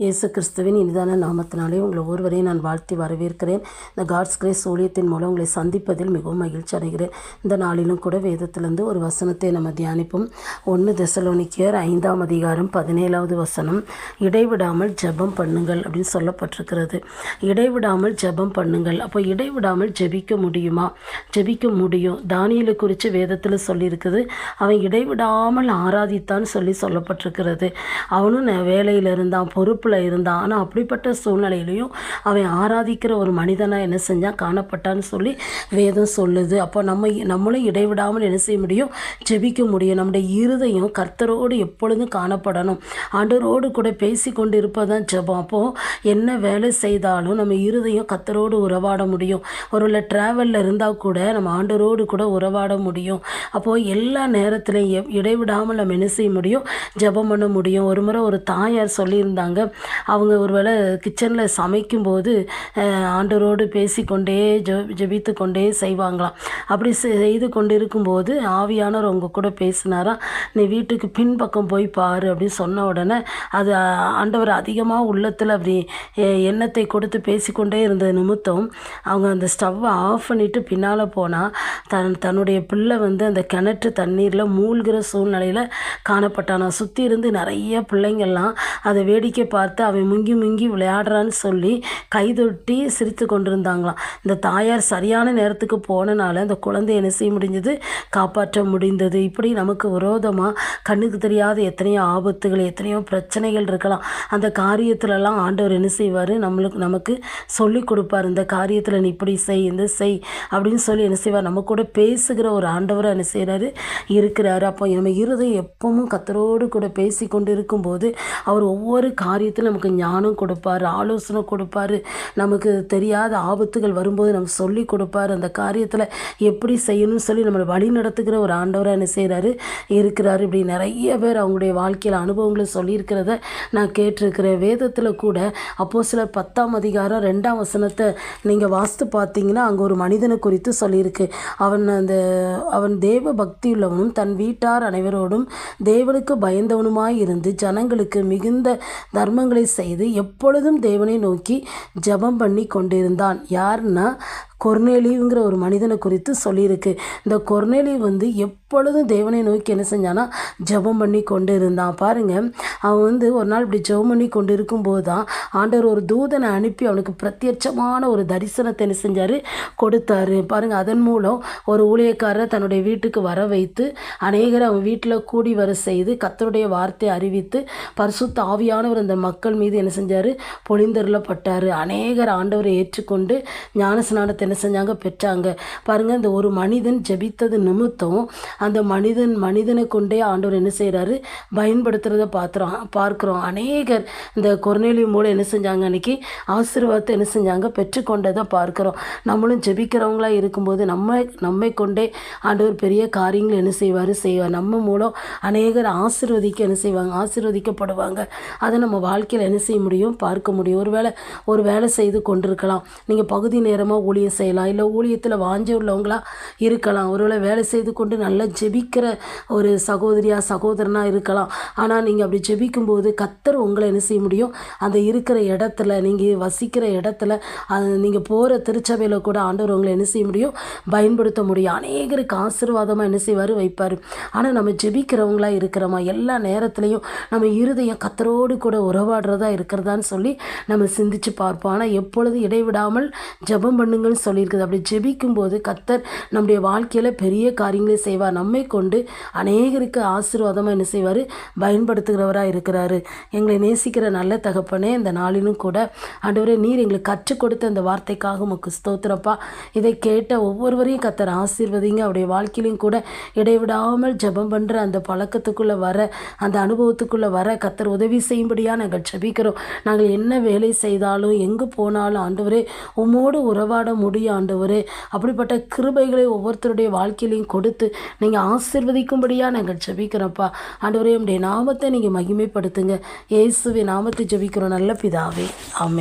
இயேசு கிறிஸ்துவின் இனிதான நாமத்தினாலே உங்களை ஒருவரையும் நான் வாழ்த்தி வரவேற்கிறேன். இந்த காட்ஸ் கிரேஸ் ஊழியத்தின் மூலம் உங்களை சந்திப்பதில் மிகவும் மகிழ்ச்சி அடைகிறேன். இந்த நாளிலும் கூட வேதத்திலிருந்து ஒரு வசனத்தை நம்ம தியானிப்போம். 1 தெசலோனிக்கேயர் 5ஆம் அதிகாரம் 17வது வசனம், இடைவிடாமல் ஜெபம் பண்ணுங்கள் அப்படின்னு சொல்லப்பட்டிருக்கிறது. இடைவிடாமல் ஜெபம் பண்ணுங்கள். அப்போ இடைவிடாமல் ஜெபிக்க முடியுமா? ஜெபிக்க முடியும். தானியேலை குறித்து வேதத்தில் சொல்லியிருக்குது. அவன் இடைவிடாமல் ஆராதித்தான்னு சொல்லப்பட்டிருக்கிறது. அவனும் வேலையில் இருந்தான், பொறுப்பில் இருந்தான். ஆனால் அப்படிப்பட்ட சூழ்நிலையிலையும் அவன் ஆராதிக்கிற ஒரு மனிதனாக என்ன செஞ்சான், காணப்பட்டான்னு சொல்லி வேதம் சொல்லுது. அப்போ நம்மளும் இடைவிடாமல் என்ன செய்ய முடியும்? ஜெபிக்க முடியும். நம்முடைய இருதயம் கர்த்தரோடு எப்பொழுதும் காணப்படணும். ஆண்டவரோடு கூட பேசி கொண்டு இருப்பதான் ஜெபம். அப்போது என்ன வேலை செய்தாலும் நம்ம இருதயம் கர்த்தரோடு உறவாட முடியும். ஒரு ட்ராவலில் இருந்தால் கூட நம்ம ஆண்டவரோடு கூட உறவாட முடியும். அப்போது எல்லா நேரத்திலையும் இடைவிடாமல் நம்ம என்ன செய்ய முடியும்? ஜெபம் பண்ண முடியும். ஒரு முறை ஒரு தாயார் சொல்லியிருந்தாங்க, அவங்க ஒருவேளை கிச்சனில் சமைக்கும்போது ஆண்டவரோடு பேசிக்கொண்டே ஜெபித்து கொண்டே செய்வாங்களாம். அப்படி செய்து கொண்டு இருக்கும்போது ஆவியானவர் அவங்க கூட பேசினாராம், நீ வீட்டுக்கு பின்பக்கம் போய் பாரு அப்படின்னு சொன்ன உடனே அது ஆண்டவர் அதிகமாக உள்ளத்தில் அப்படி எண்ணத்தை கொடுத்து பேசிக்கொண்டே இருந்த நிமித்தம் அவங்க அந்த ஸ்டவ்வை ஆஃப் பண்ணிவிட்டு பின்னால் போனால் தன்னுடைய பிள்ளை அந்த கிணற்று தண்ணீரில் மூழ்கிற சூழ்நிலையில் காணப்பட்டானா. சுற்றி இருந்து நிறைய பிள்ளைங்கள்லாம் அதை வேடிக்கை பார்த்து அவன் முங்கி விளையாடுறான்னு சொல்லி கைதொட்டி சிரித்து கொண்டிருந்தாங்களாம். இந்த தாயார் சரியான நேரத்துக்கு போனனால அந்த குழந்தைய என்ன செய்ய முடிஞ்சது? காப்பாற்ற முடிந்தது. இப்படி நமக்கு விரோதமாக கண்ணுக்கு தெரியாத எத்தனையோ ஆபத்துகள், எத்தனையோ பிரச்சனைகள் இருக்கலாம். அந்த காரியத்திலலாம் ஆண்டவர் என்ன செய்வார்? நமக்கு சொல்லி கொடுப்பார். இந்த காரியத்தில் நீ இப்படி செய், இந்த செய் அப்படின்னு சொல்லி என்ன செய்வார்? நம்ம கூட பேசுகிற ஒரு ஆண்டவரை என்ன செய்கிறாரு? இருக்கிறாரு. அப்போ நம்ம இருதயம் எப்பவும் கர்த்தரோடு கூட பேசி கொண்டு இருக்கும்போது அவர் ஒவ்வொரு காரியத்திலும் நமக்கு ஞானம் கொடுப்பார், ஆலோசனை கொடுப்பார். நமக்கு தெரியாத ஆபத்துகள் வரும்போது நமக்கு சொல்லி கொடுப்பார். அந்த காரியத்தில் எப்படி செய்யணும்னு சொல்லி நம்மளை வழி நடத்துகிற ஒரு ஆண்டவராக என்ன செய்கிறாரு? இருக்கிறாரு. இப்படி நிறைய பேர் அவங்களுடைய வாழ்க்கையில் அனுபவங்களை சொல்லியிருக்கிறத நான் கேட்டிருக்கிறேன். வேதத்தில் கூட அப்போஸ்தலர் 10ஆம் அதிகாரம் 2ஆம் வசனத்தை நீங்கள் வாசித்து பார்த்தீங்கன்னா அங்கே ஒரு மனிதனை குறித்து சொல்லியிருக்கு. அவன் தேவ பக்தி உள்ளவனும் தன் வீட்டார் அனைவரோடும் தேவனுக்கு பயந்தவனுமாய் இருந்து ஜனங்களுக்கு மிகுந்த தர்மங்களை செய்து எப்பொழுதும் தேவனை நோக்கி ஜெபம் பண்ணி கொண்டிருந்தான். யாருன்னா கொர்நேலியுங்கிற ஒரு மனிதனை குறித்து சொல்லியிருக்கு. இந்த கொர்நேலியு எப்பொழுதும் தேவனை நோக்கி என்ன செஞ்சானா? ஜெபம் பண்ணி கொண்டு இருந்தான். பாருங்கள், அவன் ஒரு நாள் இப்படி ஜெபம் பண்ணி கொண்டு இருக்கும்போது தான் ஆண்டவர் ஒரு தூதனை அனுப்பி அவனுக்கு பிரத்யட்சமான ஒரு தரிசனத்தை என்ன செஞ்சார்? கொடுத்தாரு. பாருங்கள், அதன் மூலம் ஒரு ஊழியக்காரரை தன்னுடைய வீட்டுக்கு வர வைத்து அநேகரை அவன் வீட்டில் கூடி வர செய்து கர்த்தருடைய வார்த்தையை அறிவித்து பரிசுத்த ஆவியானவர் அந்த மக்கள் மீது என்ன செஞ்சார்? பொழிந்தருளப்பட்டார். அநேகர் ஆண்டவரை ஏற்றுக்கொண்டு ஞானஸ்நானத்தை என்ன செஞ்சாங்க? பெற்றாங்க. பாருங்கள், இந்த ஒரு மனிதன் ஜெபித்தது நிமித்தம் அந்த மனிதனை கொண்டே ஆண்டவர் என்ன செய்கிறாரு? பயன்படுத்துகிறத பார்க்குறோம். அநேகர் இந்த கொர்நேலியு மூலம் என்ன செஞ்சாங்க? அன்றைக்கி ஆசீர்வாதத்தை என்ன செஞ்சாங்க? பெற்றுக்கொண்டதை பார்க்குறோம். நம்மளும் ஜெபிக்கிறவங்களாக இருக்கும்போது நம்மை கொண்டே ஆண்டவர் பெரிய காரியங்கள் என்ன செய்வார்? நம்ம மூலம் அநேகர் ஆசீர்வதிக்கப்படுவாங்க. அதை நம்ம வாழ்க்கையில் என்ன செய்ய முடியும்? பார்க்க முடியும். ஒரு வேலை செய்து கொண்டிருக்கலாம். நீங்கள் பகுதி நேரமாக ஊழியம் செய்யலாம், இல்லை ஊழியத்தில் வாஞ்ச உள்ளவங்களாக இருக்கலாம். ஒருவேளை வேலை செய்து கொண்டு நல்லா ஜெபிக்கிற ஒரு சகோதரனாக இருக்கலாம். ஆனால் நீங்கள் அப்படி ஜெபிக்கும்போது கர்த்தர் உங்களை என்ன செய்ய முடியும்? அந்த இருக்கிற இடத்துல, நீங்கள் வசிக்கிற இடத்துல, நீங்கள் போகிற திருச்சபையில் கூட ஆண்டவர் உங்களை என்ன செய்ய முடியும்? பயன்படுத்த முடியும். அநேகருக்கு ஆசீர்வாதமாக என்ன செய்வார்? வைப்பார். ஆனால் நம்ம ஜெபிக்கிறவங்களாக இருக்கிறோமா? எல்லா நேரத்துலையும் நம்ம இருதயம் கர்த்தரோடு கூட உறவாடுறதா இருக்கிறதான்னு சொல்லி நம்ம சிந்திச்சு பார்ப்போம். ஆனால் எப்பொழுது இடைவிடாமல் ஜெபம் பண்ணுங்கள்னு சொல்லியிருக்குது. அப்படி ஜெபிக்கும்போது கர்த்தர் நம்முடைய வாழ்க்கையில் பெரிய காரியங்களை செய்வார். நம்மை கொண்டு அநேகருக்கு ஆசீர்வாதமாக என்ன செய்வார்? பயன்படுத்துகிறவராக இருக்கிறாரு. எங்களை நேசிக்கிற நல்ல தகப்பனே, இந்த நாளிலும் கூட ஆண்டவரே, நீர் எங்களுக்கு கற்றுக் கொடுத்த இந்த வார்த்தைக்காக உமக்கு ஸ்தோத்திரப்பா. இதை கேட்ட ஒவ்வொருவரையும் கர்த்தர் ஆசீர்வதிங்க. அவருடைய வாழ்க்கையிலும் கூட இடைவிடாமல் ஜெபம் பண்ணுற அந்த பழக்கத்துக்குள்ளே வர, அந்த அனுபவத்துக்குள்ளே வர கர்த்தர் உதவி செய்யும்படியாக நாங்கள் ஜெபிக்கிறோம். நாங்கள் என்ன வேலை செய்தாலும் எங்கே போனாலும் ஆண்டவரே உம்மோடு உறவாட முடியும். ஆண்டவரே, அப்படிப்பட்ட கிருபைகளை ஒவ்வொருத்தருடைய வாழ்க்கையிலையும் கொடுத்து நீங்கள் ஆசீர்வதிக்கும்படியாக நாங்கள் ஜெபிக்கிறோம்ப்பா. ஆண்டவரே, உம்முடைய நாமத்தை நீங்கள் மகிமைப்படுத்துங்க. இயேசுவின் நாமத்தை ஜெபிக்கிறோம் நல்ல பிதாவே. ஆமென்.